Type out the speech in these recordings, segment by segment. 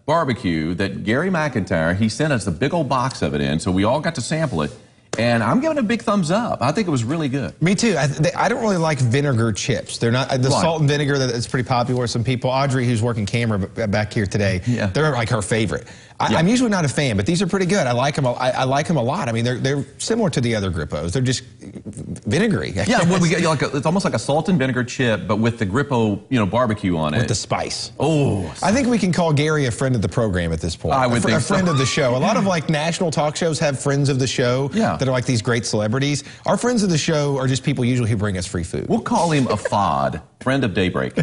barbecue that Gary McIntyre, he sent us a big old box of it in, so we all got to sample it. And I'm giving it a big thumbs up. I think it was really good. Me too. I don't really like vinegar chips. They're not the salt and vinegar that's pretty popular with some people. Audrey, who's working camera back here today, they're like her favorite. I'm usually not a fan, but these are pretty good. I like them. I like them a lot. I mean, they're similar to the other Grippos. They're just vinegary. Yeah, well, we get it's almost like a salt and vinegar chip, but with the Grippo, barbecue on it. With the spice. Oh, I think we can call Gary a friend of the program at this point. I would think so. A friend of the show. A lot of like national talk shows have friends of the show that are like these great celebrities. Our friends of the show are just people usually who bring us free food. We'll call him a FOD, friend of Daybreak.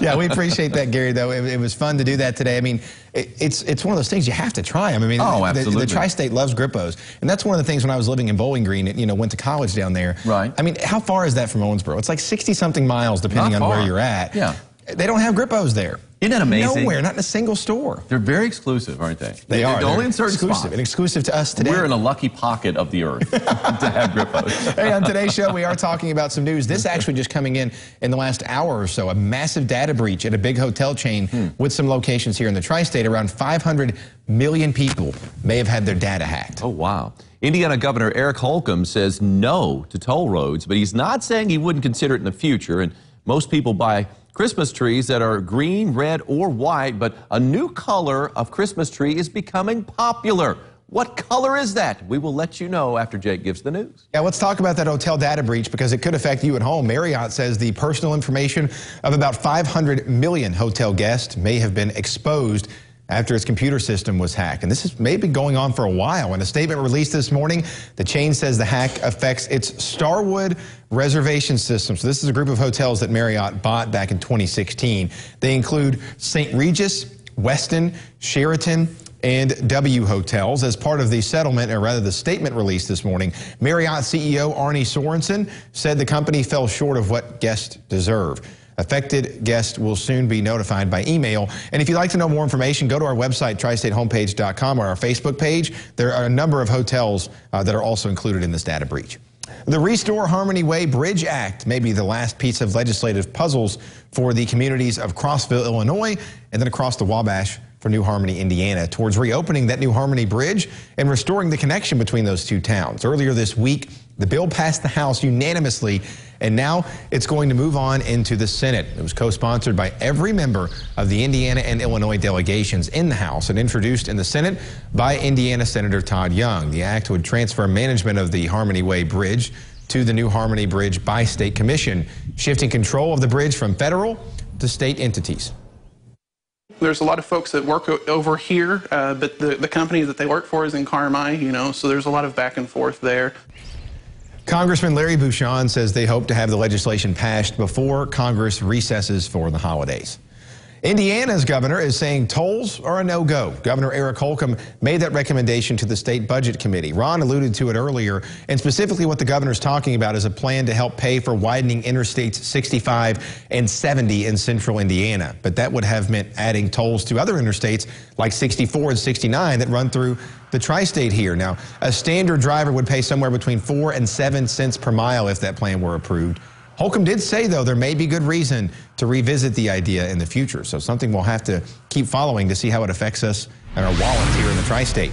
Yeah, we appreciate that, Gary, though. It was fun to do that today. I mean, it's one of those things you have to try them. I mean, absolutely. The Tri-State loves Grippos. And that's one of the things when I was living in Bowling Green, went to college down there. Right. I mean, how far is that from Owensboro? It's like 60-something miles, depending on where you're at. Yeah. They don't have Grippos there. Isn't that amazing? Nowhere, not in a single store. They're very exclusive, aren't they? They are. They're only in certain exclusive, spots. and exclusive to us today. We're in a lucky pocket of the earth to have Grippos. Hey, on today's show, we are talking about some news. This actually just coming in the last hour or so. A massive data breach at a big hotel chain with some locations here in the Tri-State. Around 500 million people may have had their data hacked. Oh, wow. Indiana Governor Eric Holcomb says no to toll roads, but he's not saying he wouldn't consider it in the future. And most people buy Christmas trees that are green, red, or white, but a new color of Christmas tree is becoming popular. What color is that? We will let you know after Jake gives the news. Yeah, let's talk about that hotel data breach because it could affect you at home. Marriott says the personal information of about 500 million hotel guests may have been exposed after its computer system was hacked. And this has maybe been going on for a while. In a statement released this morning, the chain says the hack affects its Starwood reservation system. So this is a group of hotels that Marriott bought back in 2016. They include St. Regis, Westin, Sheraton, and W Hotels. As part of the settlement, or rather the statement released this morning, Marriott CEO Arne Sorensen said the company fell short of what guests deserve. Affected guests will soon be notified by email. And if you'd like to know more information, go to our website, tristatehomepage.com, or our Facebook page. There are a number of hotels that are also included in this data breach. The Restore Harmony Way Bridge Act may be the last piece of legislative puzzles for the communities of Crossville, Illinois, and then across the Wabash for New Harmony, Indiana, towards reopening that New Harmony Bridge and restoring the connection between those two towns. Earlier this week, the bill passed the House unanimously, and now it's going to move on into the Senate. It was co-sponsored by every member of the Indiana and Illinois delegations in the House and introduced in the Senate by Indiana Senator Todd Young. The act would transfer management of the Harmony Way Bridge to the New Harmony Bridge Bi-State Commission, shifting control of the bridge from federal to state entities. There's a lot of folks that work over here, but the company that they work for is in Carmi, so there's a lot of back and forth there. Congressman Larry Bouchon says they hope to have the legislation passed before Congress recesses for the holidays. Indiana's governor is saying tolls are a no-go. Governor Eric Holcomb made that recommendation to the state budget committee. Ron alluded to it earlier, and specifically what the governor's talking about is a plan to help pay for widening interstates 65 and 70 in central Indiana. But that would have meant adding tolls to other interstates like 64 and 69 that run through the tri-state here. Now, a standard driver would pay somewhere between 4 and 7 cents per mile if that plan were approved. Holcomb did say, though, there may be good reason to revisit the idea in the future. So something we'll have to keep following to see how it affects us and our wallets here in the tri-state.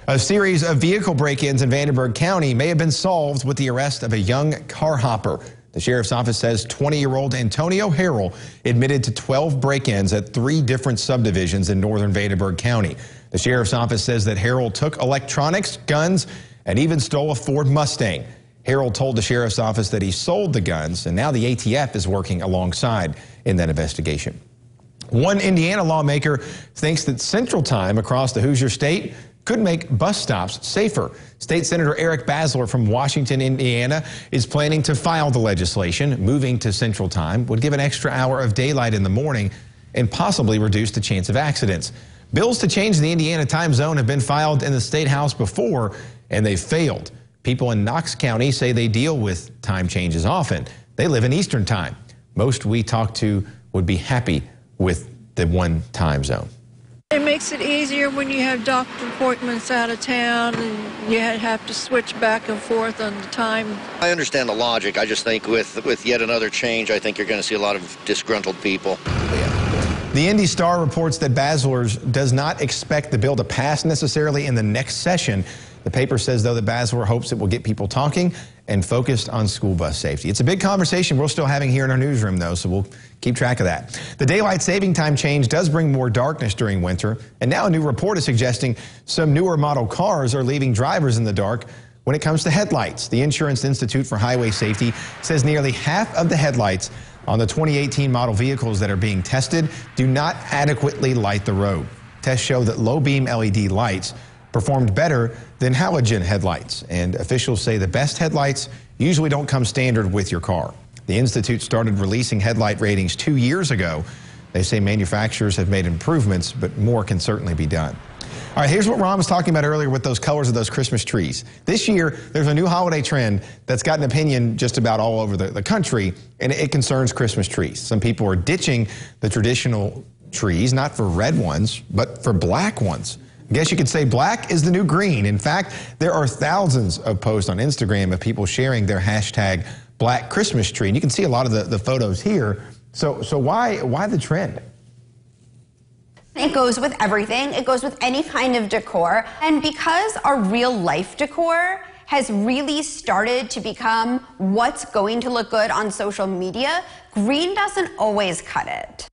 A series of vehicle break-ins in Vanderburgh County may have been solved with the arrest of a young car hopper. The sheriff's office says 20-year-old Antonio Harrell admitted to 12 break-ins at 3 different subdivisions in northern Vanderburgh County. The sheriff's office says that Harrell took electronics, guns, and even stole a Ford Mustang. Harrell told the sheriff's office that he sold the guns, and now the ATF is working alongside in that investigation. One Indiana lawmaker thinks that Central Time across the Hoosier State could make bus stops safer. State Senator Eric Basler from Washington, Indiana, is planning to file the legislation. Moving to Central Time would give an extra hour of daylight in the morning and possibly reduce the chance of accidents. Bills to change the Indiana time zone have been filed in the State House before, and they've failed. People in Knox County say they deal with time changes often. They live in Eastern Time. Most we talk to would be happy with the one time zone. It makes it easier when you have doctor appointments out of town and you have to switch back and forth on the time. I understand the logic. I just think with yet another change, I think you're going to see a lot of disgruntled people. Yeah. The Indy Star reports that Basler's does not expect the bill to pass necessarily in the next session. The paper says, though, that Basler hopes it will get people talking and focused on school bus safety. It's a big conversation we're still having here in our newsroom, though, so we'll keep track of that. The daylight saving time change does bring more darkness during winter, and now a new report is suggesting some newer model cars are leaving drivers in the dark when it comes to headlights. The Insurance Institute for Highway Safety says nearly half of the headlights on the 2018 model vehicles that are being tested do not adequately light the road. Tests show that low-beam LED lights performed better than halogen headlights, and officials say the best headlights usually don't come standard with your car. The Institute started releasing headlight ratings 2 years ago. They say manufacturers have made improvements, but more can certainly be done. All right, here's what Ron was talking about earlier with those colors of those Christmas trees. This year, there's a new holiday trend that's got an opinion just about all over the country, and it concerns Christmas trees. Some people are ditching the traditional trees, not for red ones, but for black ones. I guess you could say black is the new green. In fact, there are thousands of posts on Instagram of people sharing their hashtag Black Christmas Tree. And you can see a lot of the photos here. So why the trend? It goes with everything. It goes with any kind of decor. And because our real life decor has really started to become what's going to look good on social media, green doesn't always cut it.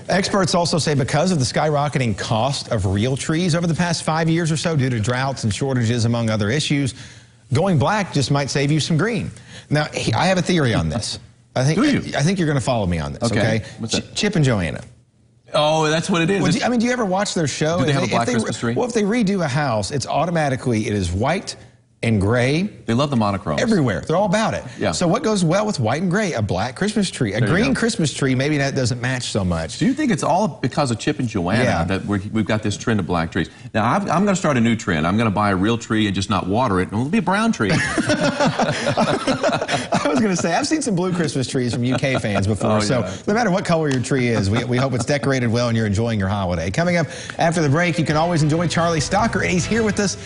Experts also say because of the skyrocketing cost of real trees over the past 5 years or so due to droughts and shortages, among other issues, going black just might save you some green. Now, I have a theory on this. I think you're going to follow me on this, okay? What's that? Chip and Joanna. Oh, that's what it is. Well, do you ever watch their show? Do they have a black Christmas tree? Well, if they redo a house, it is white and gray. They love the monochromes. Everywhere. They're all about it. Yeah. So what goes well with white and gray? A black Christmas tree. A green Christmas tree, maybe that doesn't match so much. Do you think it's all because of Chip and Joanna that we've got this trend of black trees? Now, I'm going to start a new trend. I'm going to buy a real tree and just not water it, and it'll be a brown tree. I was going to say, I've seen some blue Christmas trees from UK fans before, so no matter what color your tree is, we hope it's decorated well and you're enjoying your holiday. Coming up after the break, you can always enjoy Charlie Stocker, and he's here with us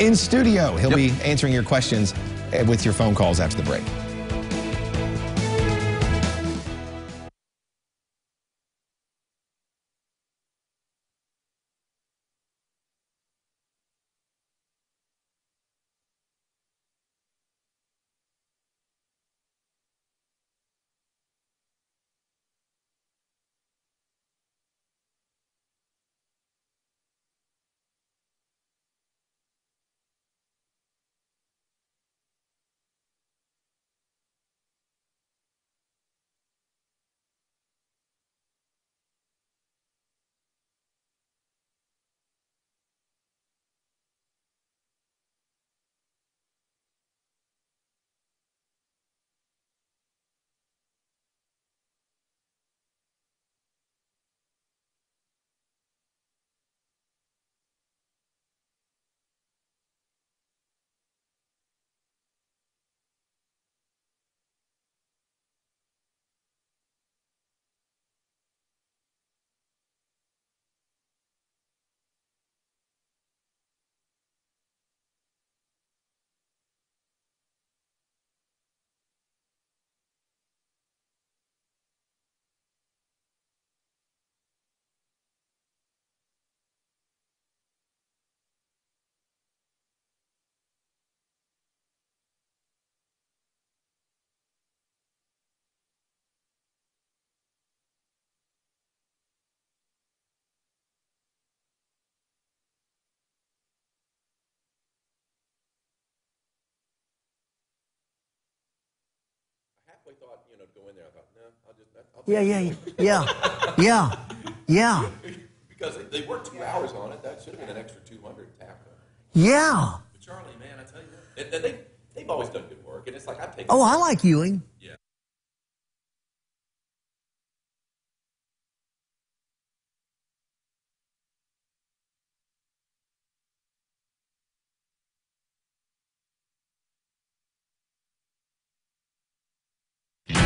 in studio. He'll be answering your questions with your phone calls after the break. Thought, to go in there. I thought, no, I'll Because they worked 2 hours on it. That should have been an extra 200 tacked on. Yeah. But Charlie, man, I tell you what, and they've always done good work, and it's like I've taken. Oh, I like Ewing. Yeah.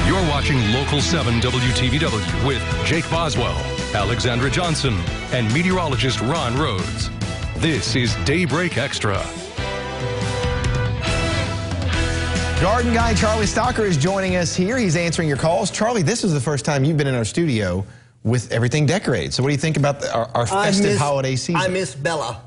You're watching Local 7 WTVW with Jake Boswell, Alexandra Johnson, and meteorologist Ron Rhodes. This is Daybreak Extra. Garden guy Charlie Stocker is joining us here. He's answering your calls. Charlie, this is the first time you've been in our studio with everything decorated. So what do you think about our festive holiday season? I miss Bella.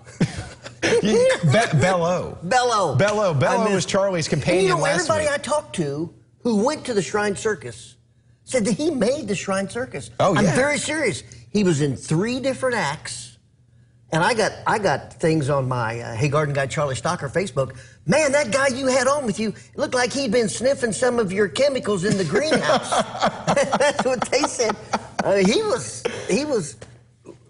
Bello. Bello. Bello was Charlie's companion and last everybody week. I talked to who went to the Shrine Circus said that he made the Shrine Circus. Oh, yeah. I'm very serious. He was in 3 different acts. And I got things on my Hey Garden Guy Charlie Stocker Facebook. Man, that guy you had on with you looked like he'd been sniffing some of your chemicals in the greenhouse. That's what they said. He was,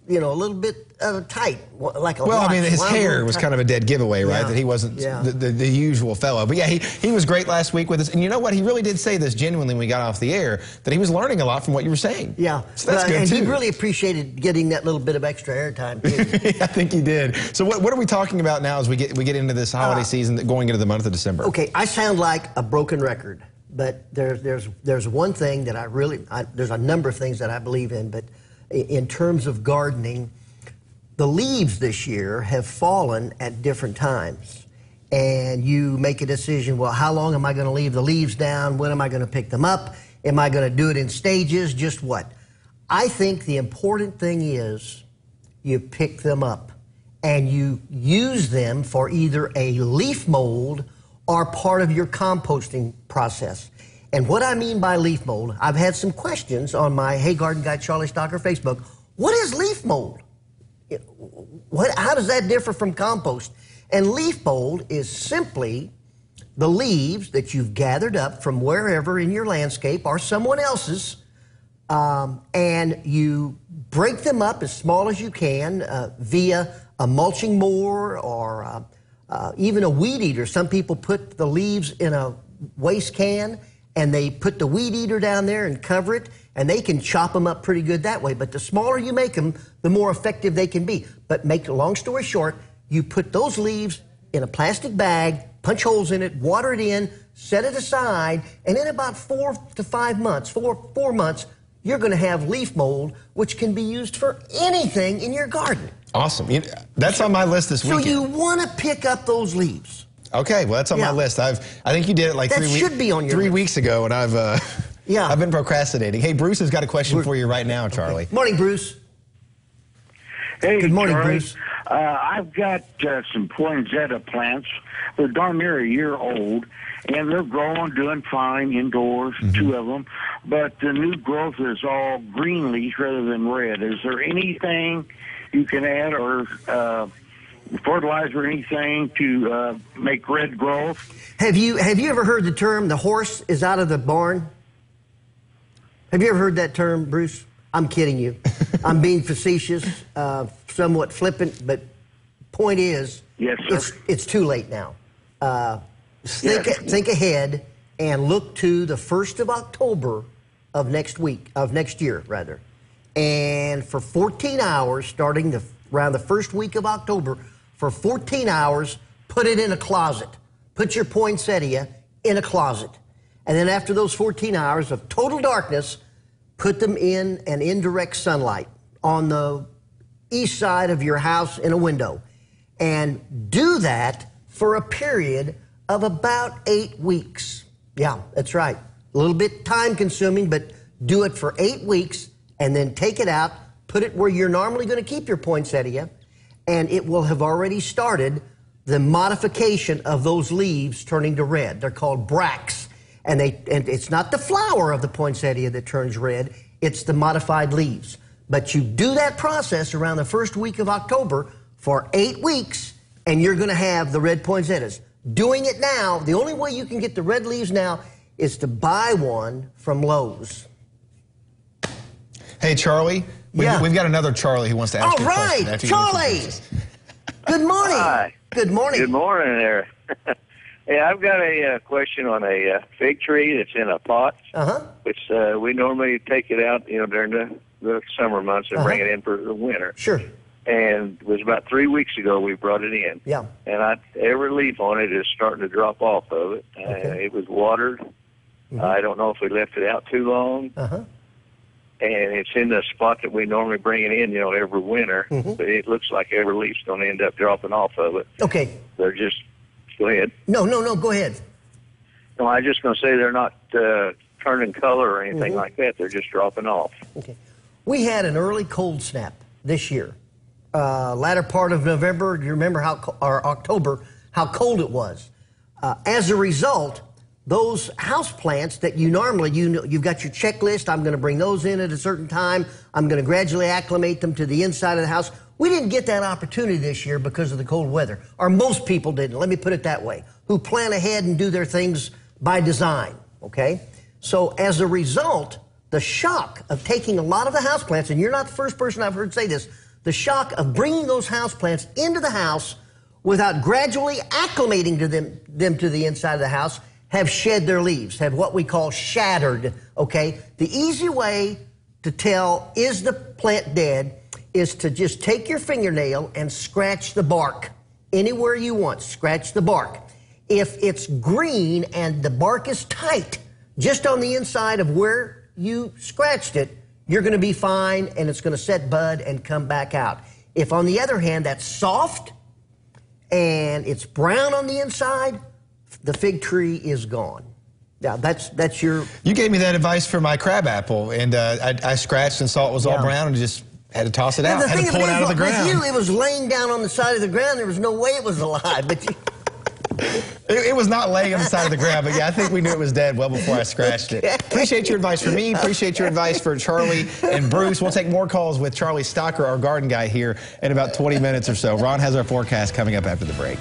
you know, a little bit tight, like a Well, watch. I mean, his hair was kind of a dead giveaway, right? Yeah. That he wasn't Yeah. the usual fellow. But yeah, he was great last week with us. And you know what? He really did say this genuinely when we got off the air, that he was learning a lot from what you were saying. Yeah. So that's good, and too. he really appreciated getting that little bit of extra airtime, too. I think he did. So what are we talking about now as we get into this holiday season, going into the month of December? Okay, I sound like a broken record, but there's one thing that there's a number of things that I believe in, but in terms of gardening, the leaves this year have fallen at different times. And you make a decision, well, how long am I going to leave the leaves down? When am I going to pick them up? Am I going to do it in stages? Just what? I think the important thing is you pick them up and you use them for either a leaf mold or part of your composting process. And what I mean by leaf mold, I've had some questions on my Hey Garden Guy Charlie Stocker Facebook. What is leaf mold? How does that differ from compost? And leaf mold is simply the leaves that you've gathered up from wherever in your landscape or someone else's, and you break them up as small as you can via a mulching mower or even a weed eater. Some people put the leaves in a waste can and they put the weed eater down there and cover it, and they can chop them up pretty good that way. But the smaller you make them, the more effective they can be. But make a long story short, you put those leaves in a plastic bag, punch holes in it, water it in, set it aside, and in about 4 to 5 months, four months, you're going to have leaf mold, which can be used for anything in your garden. Awesome. That's on my list this weekend. So you want to pick up those leaves. Okay, well, that's on my list. I think you did it like that 3 weeks. should be on your 3 list. weeks ago, and I've been procrastinating. Hey, Bruce has got a question for you right now, Charlie. Okay. Morning, Bruce. Hey, good morning, Charlie. Bruce. I've got some poinsettia plants. They're darn near a year old, and they're growing, doing fine indoors, 2 of them. But the new growth is all green leaf rather than red. Is there anything you can add or fertilizer or anything to make red growth? Have you ever heard the term "the horse is out of the barn"? Have you ever heard that term, Bruce? I'm kidding you. I'm being facetious, somewhat flippant, but point is, yes, sir. It's too late now. Think ahead and look to the 1st of October of next year, rather. And for 14 hours, starting around the first week of October, for 14 hours, put it in a closet. Put your poinsettia in a closet. And then after those 14 hours of total darkness, put them in an indirect sunlight on the east side of your house in a window. And do that for a period of about 8 weeks. Yeah, that's right. A little bit time consuming, but do it for 8 weeks and then take it out, put it where you're normally going to keep your poinsettia, and it will have already started the modification of those leaves turning to red. They're called bracts. And it's not the flower of the poinsettia that turns red, it's the modified leaves. But you do that process around the first week of October for 8 weeks, and you're going to have the red poinsettias. Doing it now, the only way you can get the red leaves now is to buy one from Lowe's. Hey, Charlie. We've got another Charlie who wants to ask you a question. All right, Charlie. Good morning. Hi. Good morning. Good morning there. Hey, I've got a question on a fig tree that's in a pot, which we normally take it out, during the summer months and bring it in for the winter. Sure. And it was about 3 weeks ago we brought it in. Yeah. And every leaf on it is starting to drop off of it. It was watered. I don't know if we left it out too long. And it's in the spot that we normally bring it in, every winter. But it looks like every leaf's going to end up dropping off of it. Okay. They're just, go ahead. No, go ahead. No, I was just going to say they're not turning color or anything like that. They're just dropping off. Okay. We had an early cold snap this year. Latter part of November, you remember or October, how cold it was. As a result, those house plants that you normally, you've got your checklist, I'm going to bring those in at a certain time, I'm going to gradually acclimate them to the inside of the house. We didn't get that opportunity this year because of the cold weather, or most people didn't, let me put it that way, who plan ahead and do their things by design, okay? So as a result, the shock of taking a lot of the houseplants, and you're not the first person I've heard say this, the shock of bringing those houseplants into the house without gradually acclimating to them to the inside of the house have shed their leaves, have what we call shattered, okay? The easy way to tell is the plant dead is to just take your fingernail and scratch the bark. Anywhere you want, scratch the bark. If it's green and the bark is tight, just on the inside of where you scratched it, you're going to be fine and it's going to set bud and come back out. If, on the other hand, that's soft and it's brown on the inside, the fig tree is gone. Now, that's your... You gave me that advice for my crabapple, and I scratched and saw it was all brown and just had to toss it out. The had thing to pull it out of the ground. With you, it was laying down on the side of the ground. There was no way it was alive, but you... It was not laying on the side of the ground, but yeah, I think we knew it was dead well before I scratched it. Appreciate your advice for me. Appreciate your advice for Charlie and Bruce. We'll take more calls with Charlie Stocker, our garden guy, here in about 20 minutes or so. Ron has our forecast coming up after the break.